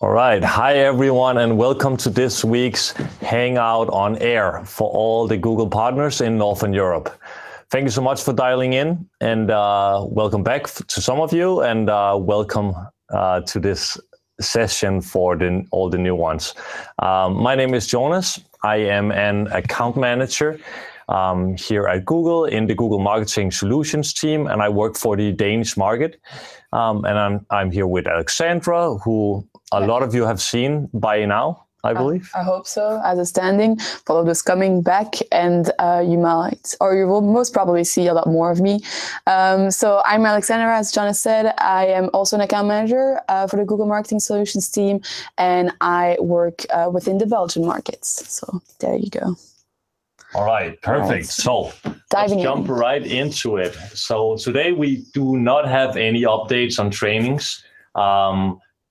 All right. Hi, everyone, and welcome to this week's Hangout on Air for all the Google partners in Northern Europe. Thank you so much for dialing in, and welcome back to some of you, and welcome to this session for all the new ones. My name is Jonas. I am an account manager here at Google in the Google Marketing Solutions team, and I work for the Danish market. And I'm here with Alexandra, who a lot of you have seen by now, I believe. I hope so, as a standing. Follow this coming back, and you will most probably see a lot more of me. So I'm Alexandra, as Jonas said. I am also an account manager for the Google Marketing Solutions team, and I work within the Belgian markets. So there you go. All right, perfect. Right. So let's jump right into it. So today we do not have any updates on trainings.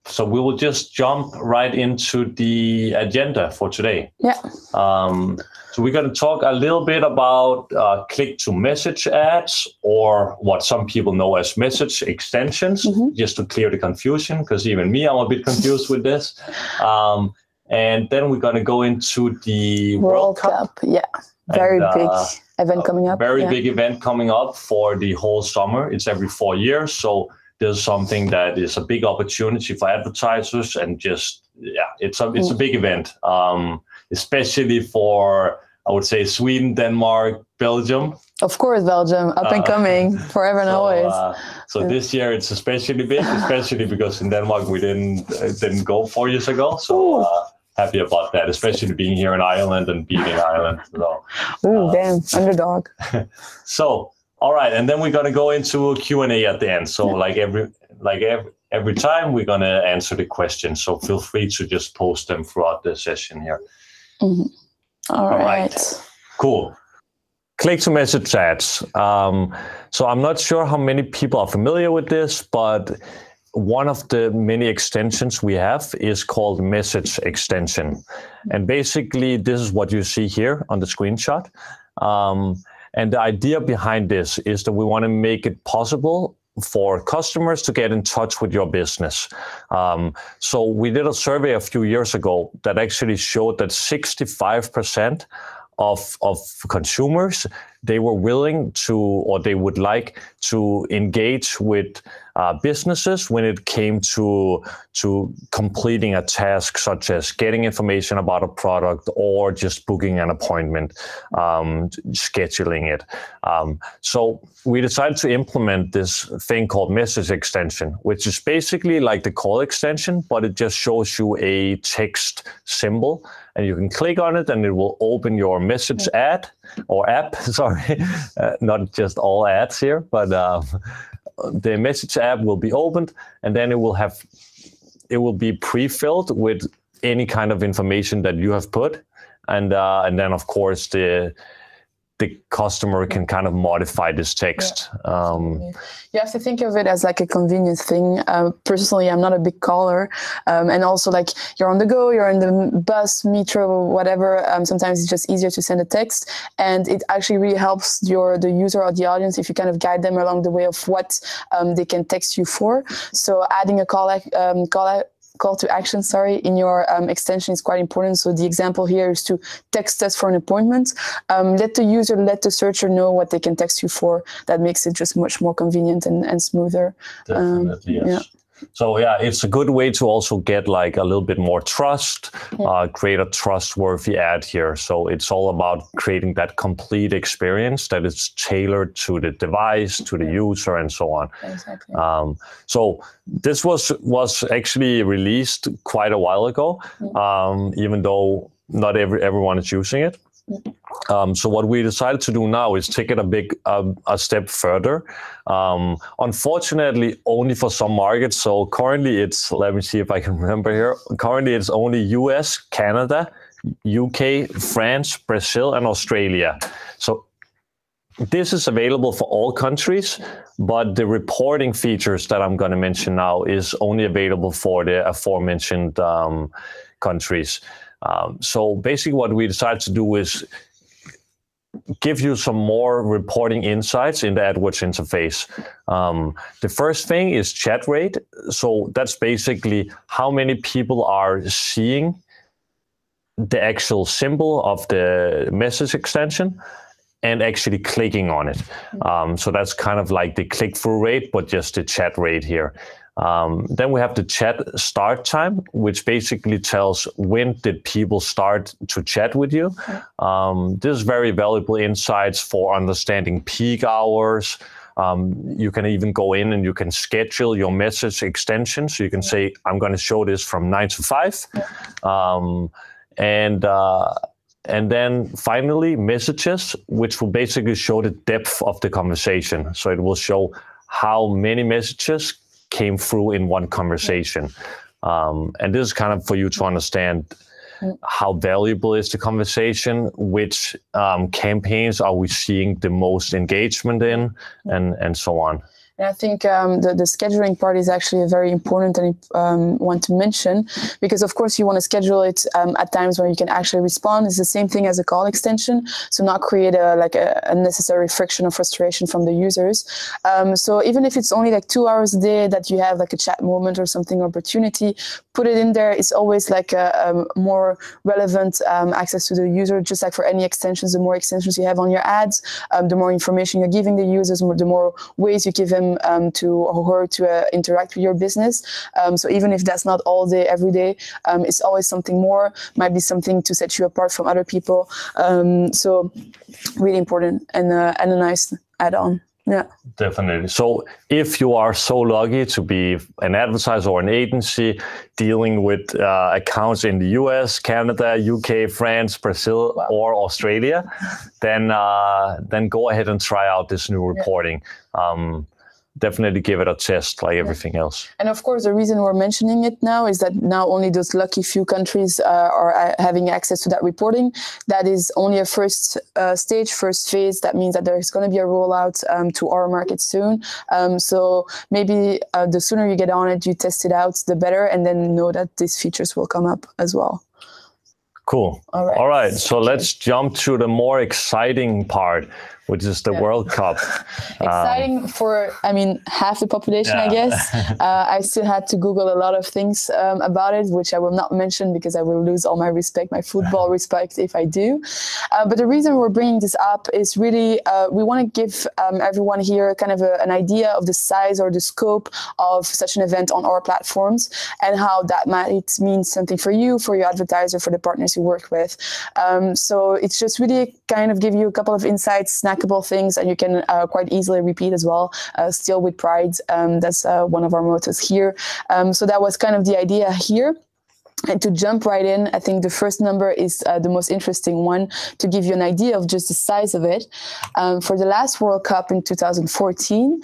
So we will just jump right into the agenda for today. Yeah. So we're going to talk a little bit about click-to-message ads, or what some people know as message extensions, just to clear the confusion, because even me, I'm a bit confused with this. And then we're going to go into the World Cup. Yeah, very big event coming up. Very big event coming up for the whole summer. It's every 4 years. So there's something that is a big opportunity for advertisers, and just, it's a big event, especially for, I would say, Sweden, Denmark, Belgium. Of course, Belgium, up and coming, forever and always. So this year it's especially big, especially because in Denmark we didn't go 4 years ago. So happy about that, especially being here in Ireland and beating Ireland. So, damn, underdog. So, all right, and then we're gonna go into a Q&A at the end. So like every time we're gonna answer the questions. So feel free to just post them throughout the session here. All right. Cool. Click-to-message ads. So I'm not sure how many people are familiar with this, but one of the many extensions we have is called message extension. And basically, this is what you see here on the screenshot. And the idea behind this is that we want to make it possible for customers to get in touch with your business. So we did a survey a few years ago that actually showed that 65% of consumers, they were willing to, or they would like to engage with businesses when it came to completing a task, such as getting information about a product or just booking an appointment, scheduling it. So we decided to implement this thing called message extension, which is basically like the call extension, but it just shows you a text symbol, and you can click on it and it will open your message ad or app, sorry, not just all ads here, but the message app will be opened, and then it will be pre-filled with any kind of information that you have put, and then of course the customer can kind of modify this text. You have to think of it as like a convenient thing. Personally, I'm not a big caller. And also, like, you're on the go, you're in the bus, metro, whatever. Sometimes it's just easier to send a text. And it actually really helps the user or the audience if you kind of guide them along the way of what they can text you for. So adding a call to action, in your extension is quite important. So the example here is to text us for an appointment. Let the searcher know what they can text you for. That makes it just much more convenient and smoother. Definitely, yes. Yeah. So it's a good way to also get like a little bit more trust, create a trustworthy ad here. So it's all about creating that complete experience that is tailored to the device, to the user, and so on. Exactly. So this was actually released quite a while ago, even though not everyone is using it. So what we decided to do now is take it a step further. Unfortunately, only for some markets. So currently let me see if I can remember here. Currently it's only US, Canada, UK, France, Brazil, and Australia. So this is available for all countries, but the reporting features that I'm going to mention now is only available for the aforementioned countries. So basically what we decided to do is give you some more reporting insights in the AdWords interface. The first thing is chat rate. So that's basically how many people are seeing the actual symbol of the message extension and actually clicking on it. So that's kind of like the click-through rate, but just the chat rate here. Then we have the chat start time, which basically tells when did people start to chat with you. This is very valuable insights for understanding peak hours. You can even go in and you can schedule your message extension. So you can say, I'm going to show this from 9 to 5. And then finally, messages, which will basically show the depth of the conversation. So it will show how many messages came through in one conversation. And this is kind of for you to understand how valuable is the conversation, which campaigns are we seeing the most engagement in, and so on. And I think the scheduling part is actually a very important one to mention, because of course you want to schedule it at times where you can actually respond. It's the same thing as a call extension, so not create a unnecessary friction or frustration from the users. So even if it's only like 2 hours a day that you have like a chat moment or something opportunity, put it in there. It's always like a more relevant access to the user. Just like for any extensions, the more extensions you have on your ads, the more information you're giving the users, the more ways you give them to or her to interact with your business. So even if that's not all day, every day, it's always something more, might be something to set you apart from other people. So really important and a nice add-on. Yeah, definitely. So if you are so lucky to be an advertiser or an agency dealing with accounts in the US, Canada, UK, France, Brazil, or Australia, then go ahead and try out this new reporting. Definitely give it a test like everything else. And of course, the reason we're mentioning it now is that now only those lucky few countries are having access to that reporting. That is only a first stage, first phase. That means that there's going to be a rollout to our market soon. So maybe the sooner you get on it, you test it out, the better, and then know that these features will come up as well. Cool. All right. So let's jump to the more exciting part, which is the World Cup. Exciting for, I mean, half the population, I guess. I still had to Google a lot of things about it, which I will not mention because I will lose all my respect, my football respect if I do. But the reason we're bringing this up is really we want to give everyone here kind of an idea of the size or the scope of such an event on our platforms and how that might mean something for you, for your advertiser, for the partners you work with. So it's just really kind of give you a couple of insights, snackable things, and you can quite easily repeat as well, still with pride. That's one of our mottos here. So that was kind of the idea here. And to jump right in, I think the first number is the most interesting one to give you an idea of just the size of it. For the last World Cup in 2014,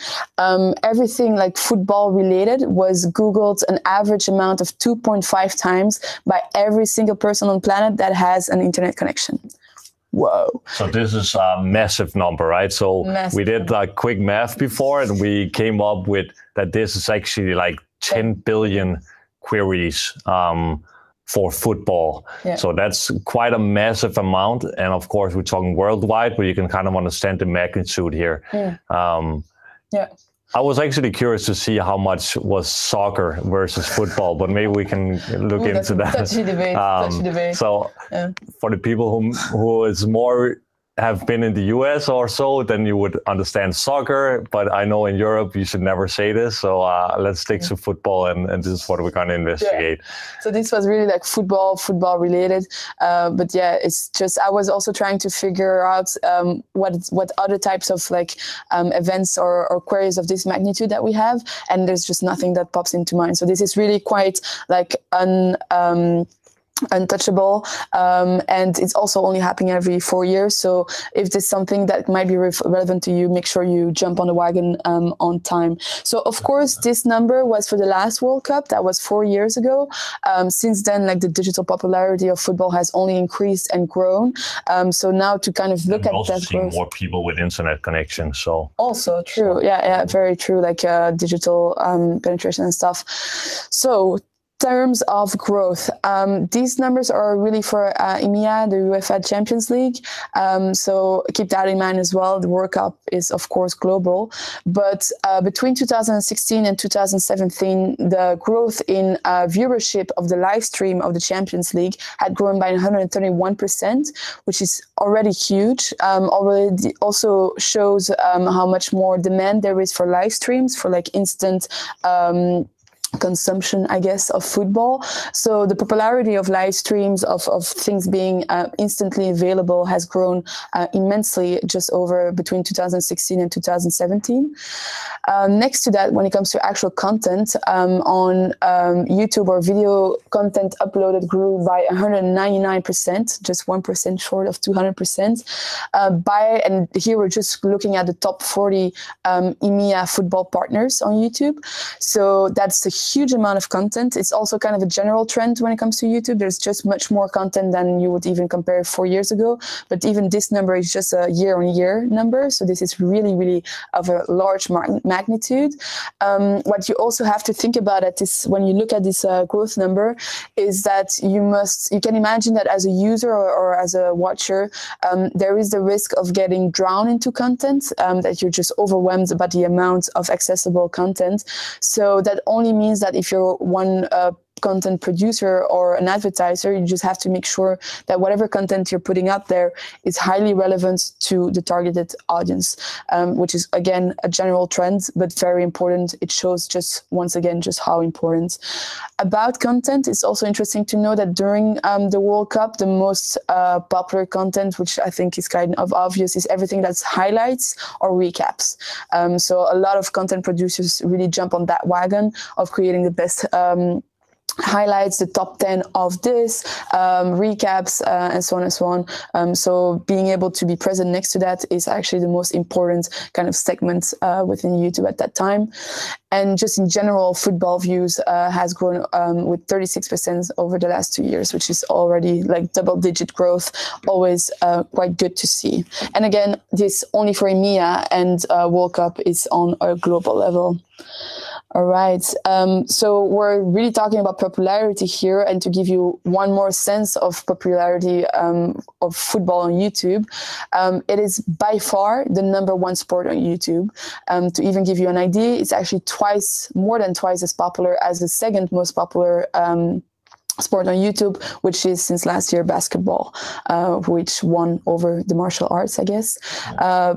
everything like football related was Googled an average amount of 2.5 times by every single person on the planet that has an internet connection. Whoa. So this is a massive number, right? So we did like quick math before and we came up with that this is actually like 10 billion queries for football. So that's quite a massive amount. And of course, we're talking worldwide, but you can kind of understand the magnitude here. I was actually curious to see how much was soccer versus football, but maybe we can look into that. Touchy debate. So for the people who is more have been in the US or so, then you would understand soccer. But I know in Europe, you should never say this. So let's stick to football, and this is what we're going to investigate. So this was really like football related. But yeah, it's just, I was also trying to figure out what other types of like events or queries of this magnitude that we have. And there's just nothing that pops into mind. So this is really quite like untouchable, and it's also only happening every 4 years. So if there's something that might be relevant to you, make sure you jump on the wagon on time. So of course, this number was for the last World Cup. That was 4 years ago. Since then, like the digital popularity of football has only increased and grown. So now to kind of look at that growth, more people with internet connection. So also true, yeah, very true. Like digital penetration and stuff. So terms of growth, these numbers are really for EMEA, the UEFA Champions League. So keep that in mind as well. The World Cup is, of course, global. But between 2016 and 2017, the growth in viewership of the live stream of the Champions League had grown by 131%, which is already huge. Already also shows how much more demand there is for live streams, for like instant consumption, I guess, of football. So the popularity of live streams, of things being instantly available, has grown immensely just over between 2016 and 2017. Next to that, when it comes to actual content on YouTube, or video content uploaded grew by 199%, just 1% short of 200%. And here we're just looking at the top 40 EMEA football partners on YouTube. So that's a huge amount of content. It's also kind of a general trend when it comes to YouTube. There's just much more content than you would even compare 4 years ago. But even this number is just a year-on-year number. So this is really, really of a large magnitude. What you also have to think about it is, when you look at this growth number, is that you can imagine that as a user or as a watcher, there is the risk of getting drowned into content, that you're just overwhelmed by the amount of accessible content. So that only means that if you're one content producer or an advertiser, you just have to make sure that whatever content you're putting out there is highly relevant to the targeted audience, which is, again, a general trend, but very important. It shows just, once again, just how important. About content, it's also interesting to know that during the World Cup, the most popular content, which I think is kind of obvious, is everything that's highlights or recaps. So a lot of content producers really jump on that wagon of creating the best highlights, the top 10 of this, recaps, and so on and so on. So being able to be present next to that is actually the most important kind of segment within YouTube at that time. And just in general, football views has grown with 36% over the last 2 years, which is already like double-digit growth, always quite good to see. And again, this only for EMEA, and World Cup is on a global level. All right. So we're really talking about popularity here, and to give you one more sense of popularity of football on YouTube, it is by far the #1 sport on YouTube. To even give you an idea, it's actually more than twice as popular as the second most popular sport on YouTube, which is, since last year, basketball, which won over the martial arts, I guess.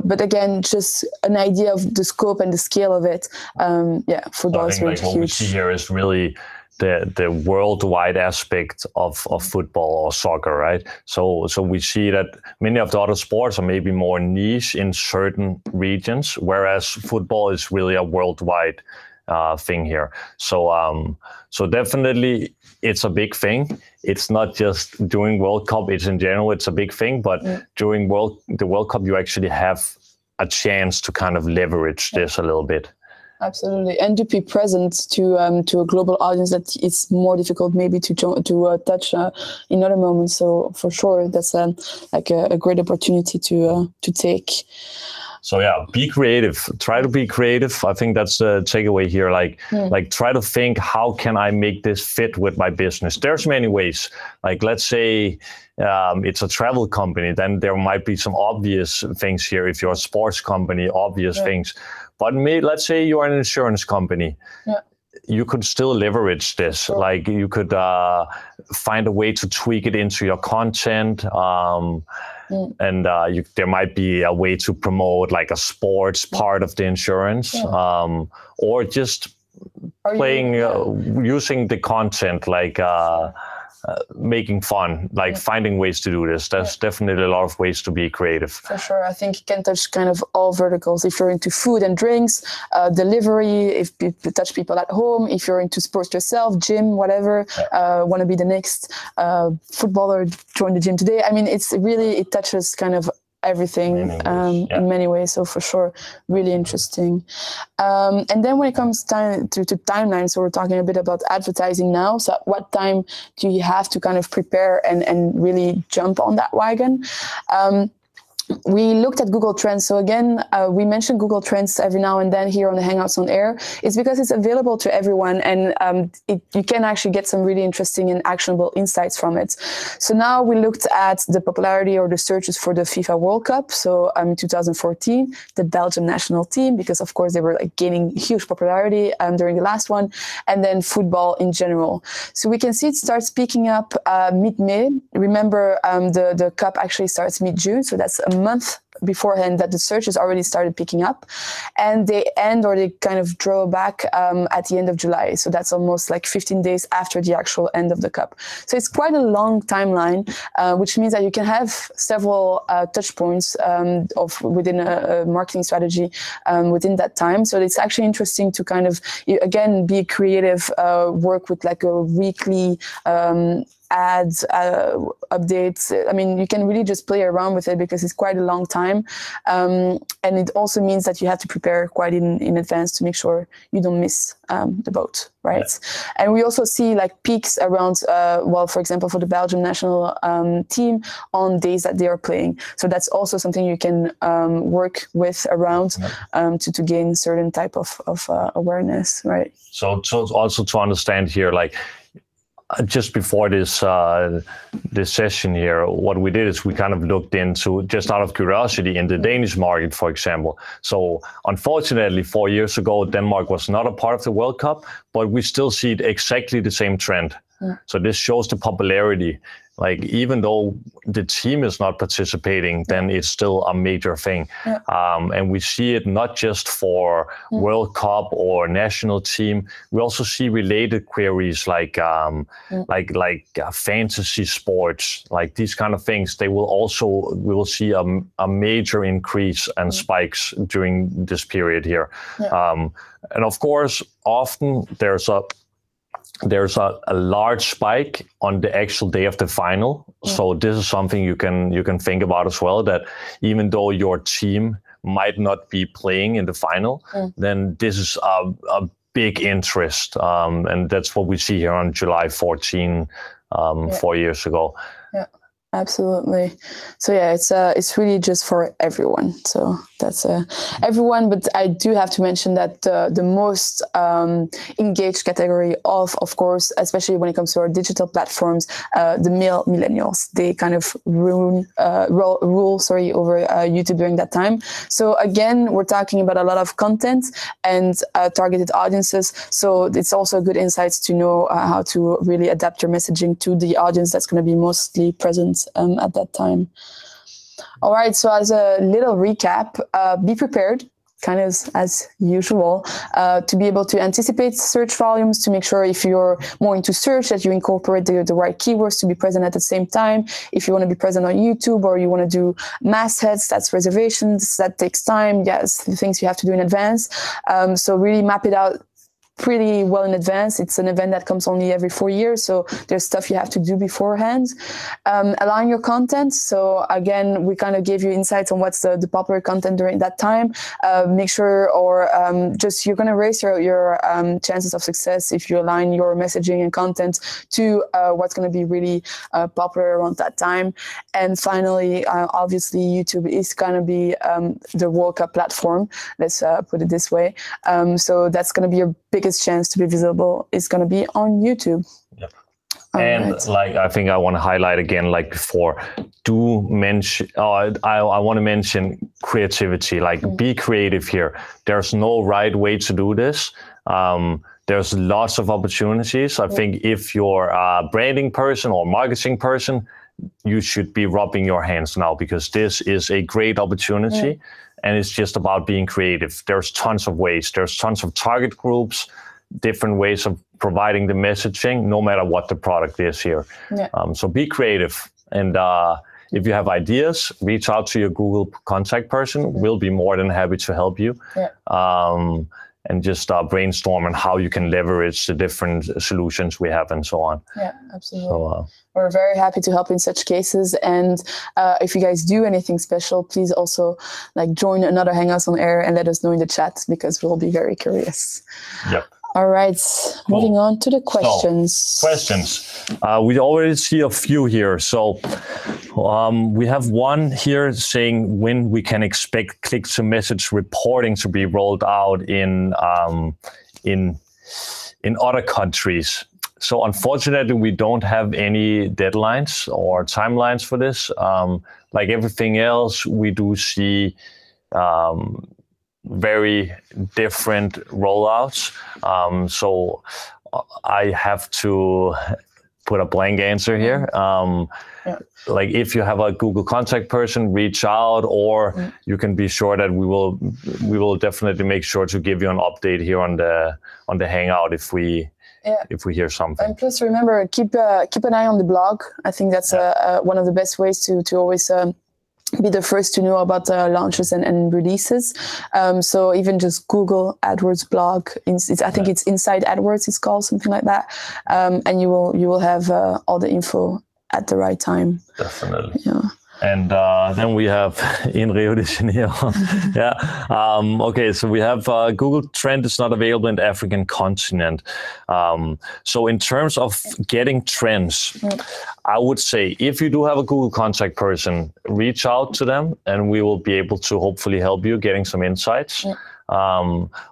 But again, just an idea of the scope and the scale of it. Football is really huge. What we see here is really the worldwide aspect of football or soccer, right? So we see that many of the other sports are maybe more niche in certain regions, whereas football is really a worldwide thing here. So definitely it's a big thing. It's not just during World Cup, it's in general, it's a big thing, but during the World Cup, you actually have a chance to kind of leverage this a little bit. Absolutely, and to be present to a global audience that it's more difficult maybe to touch in other moments. So for sure, that's a great opportunity to take. So yeah, be creative. Try to be creative. I think that's the takeaway here. Like try to think, how can I make this fit with my business? There's many ways. Like, let's say it's a travel company, then there might be some obvious things here. If you're a sports company, obvious things. But let's say you're an insurance company. Yeah. You could still leverage this. Sure. Like, you could find a way to tweak it into your content. And there might be a way to promote like a sports part of the insurance, or just using the content, like making fun, like finding ways to do this. There's definitely a lot of ways to be creative. For sure. I think you can touch kind of all verticals. If you're into food and drinks, delivery, if you touch people at home, if you're into sports yourself, gym, whatever, want to be the next footballer, join the gym today. I mean, it touches kind of everything in many ways. So for sure, really interesting. And then when it comes to timeline, so we're talking a bit about advertising now. So at what time do you have to kind of prepare and really jump on that wagon? we looked at Google Trends. So again, we mentioned Google Trends every now and then here on the Hangouts on Air. It's because it's available to everyone, and you can actually get some really interesting and actionable insights from it. So now we looked at the popularity or the searches for the FIFA World Cup. So 2014, the Belgian national team, because of course they were like gaining huge popularity during the last one, and then football in general. So we can see it starts picking up mid-May. Remember, the cup actually starts mid-June, so that's a month beforehand that the searches already started picking up, and they kind of draw back at the end of July. So that's almost like 15 days after the actual end of the cup. So it's quite a long timeline, which means that you can have several touch points within a marketing strategy within that time. So it's actually interesting to kind of, again, be creative, work with like a weekly ads, updates. I mean, you can really just play around with it because it's quite a long time. And it also means that you have to prepare quite in advance to make sure you don't miss the boat, right? Yeah. And we also see like peaks around, for example, for the Belgian national team on days that they are playing. So that's also something you can work with around to gain certain type of awareness, right? So also to understand here, like, just before this session here, what we did is we kind of looked into, just out of curiosity, in the Danish market, for example. So unfortunately, 4 years ago, Denmark was not a part of the World Cup, but we still see exactly the same trend. Yeah. So this shows the popularity. Like, even though the team is not participating, then it's still a major thing. Yeah. And we see it not just for World Cup or national team. We also see related queries like fantasy sports, like these kind of things. We will see a major increase and spikes during this period here. Yeah. And of course, often there's a large spike on the actual day of the final. Yeah. So this is something you can think about as well, that even though your team might not be playing in the final, then this is a big interest. And that's what we see here on July 14, 4 years ago. Yeah, absolutely. So yeah, it's really just for everyone. So that's everyone, but I do have to mention that the most engaged category of course, especially when it comes to our digital platforms, the male millennials, they kind of rule over YouTube during that time. So again, we're talking about a lot of content and targeted audiences. So it's also good insights to know how to really adapt your messaging to the audience that's going to be mostly present at that time. All right, so as a little recap, be prepared, kind of as usual, to be able to anticipate search volumes, to make sure if you're more into search that you incorporate the right keywords to be present at the same time. If you want to be present on YouTube or you want to do mastheads, that's reservations, that takes time. Yes, the things you have to do in advance. So really map it out pretty well in advance. It's an event that comes only every 4 years, so there's stuff you have to do beforehand. Align your content. So again, we kind of gave you insights on what's the popular content during that time. Make sure, or just you're going to raise your chances of success if you align your messaging and content to what's going to be really popular around that time. And finally, obviously, YouTube is going to be the World Cup platform. Let's put it this way. So that's going to be your biggest chance to be visible is going to be on YouTube. Yep. And like, I think I want to highlight again, like before, do mention, I want to mention creativity, like be creative here. There's no right way to do this. There's lots of opportunities. I think if you're a branding person or marketing person, you should be rubbing your hands now, because this is a great opportunity. And it's just about being creative. There's tons of ways. There's tons of target groups, different ways of providing the messaging, no matter what the product is here. Yeah. So be creative. And if you have ideas, reach out to your Google contact person. We'll be more than happy to help you. Yeah. And just brainstorm on how you can leverage the different solutions we have and so on. Yeah, absolutely. So, we're very happy to help in such cases. And if you guys do anything special, please also like join another Hangouts on Air and let us know in the chat, because we'll be very curious. Yep. All right, moving on to the questions. So, questions. We already see a few here. So We have one here saying when we can expect click-to-message reporting to be rolled out in other countries. So unfortunately, we don't have any deadlines or timelines for this. Like everything else, we do see very different rollouts. So I have to put a blank answer here. Like if you have a Google contact person, reach out, or you can be sure that we will definitely make sure to give you an update here on the Hangout if we hear something. And plus, remember, keep an eye on the blog. I think that's one of the best ways to always be the first to know about launches and releases. So even just Google AdWords blog. I think it's Inside AdWords. It's called something like that, and you will have all the info at the right time. Definitely. Yeah. And then we have in Rio de Janeiro. Okay, so we have Google Trend is not available in the African continent. So in terms of getting trends, I would say if you do have a Google contact person, reach out to them and we will be able to hopefully help you getting some insights.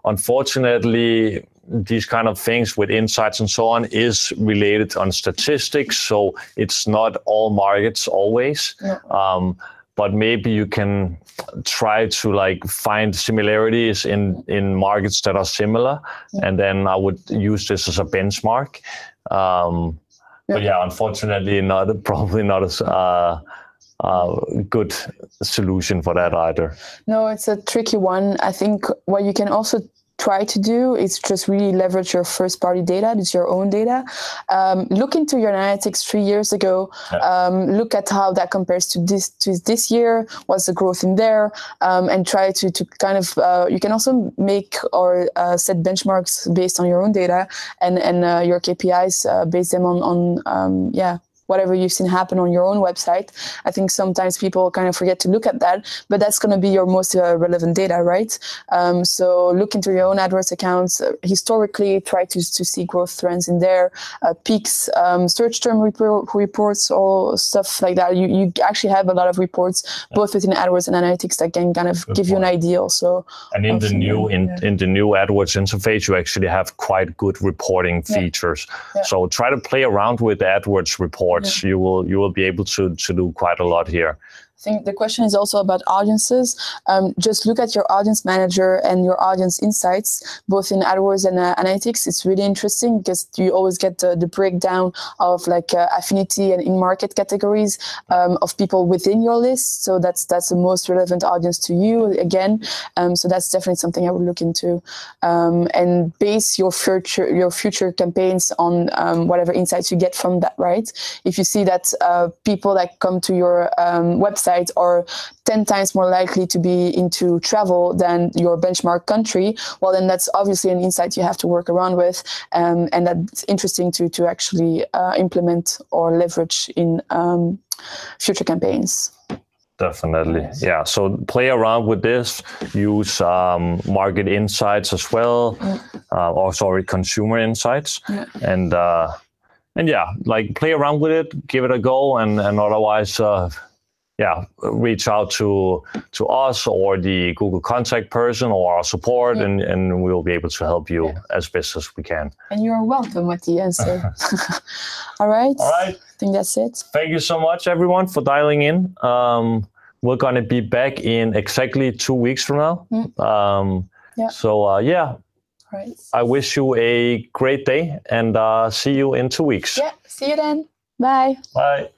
Unfortunately, these kind of things with insights and so on is related on statistics. So it's not all markets always, but maybe you can try to like find similarities in markets that are similar. And then I would use this as a benchmark. But yeah, unfortunately, probably not as good solution for that either. No, it's a tricky one. I think what you can also try to do is just really leverage your first party data. It's your own data. Look into your analytics 3 years ago. Look at how that compares to this year. What's the growth in there? And try to kind of, you can also make or set benchmarks based on your own data and your KPIs, base them on whatever you've seen happen on your own website. I think sometimes people kind of forget to look at that, but that's going to be your most relevant data, right? So look into your own AdWords accounts. Historically, try to see growth trends in there, peaks, search term reports, all stuff like that. You actually have a lot of reports, both within AdWords and analytics, that can kind of give you an idea also. And in the new AdWords interface, you actually have quite good reporting features. So try to play around with the AdWords report. You will be able to do quite a lot here. I think the question is also about audiences. Just look at your audience manager and your audience insights, both in AdWords and analytics. It's really interesting because you always get the breakdown of like affinity and in-market categories of people within your list. So that's the most relevant audience to you again. So that's definitely something I would look into, and base your future campaigns on whatever insights you get from that. Right? If you see that people that come to your website are 10 times more likely to be into travel than your benchmark country, well, then that's obviously an insight you have to work around with, and that's interesting to actually implement or leverage in future campaigns. Definitely. Yeah. So play around with this, use market insights as well, consumer insights. And yeah, like play around with it, give it a go, and otherwise, reach out to us or the Google contact person or our support, and we'll be able to help you as best as we can. And you're welcome at the answer. All right. I think that's it. Thank you so much, everyone, for dialing in. We're going to be back in exactly 2 weeks from now. So, Right. I wish you a great day and see you in 2 weeks. Yeah. See you then. Bye. Bye.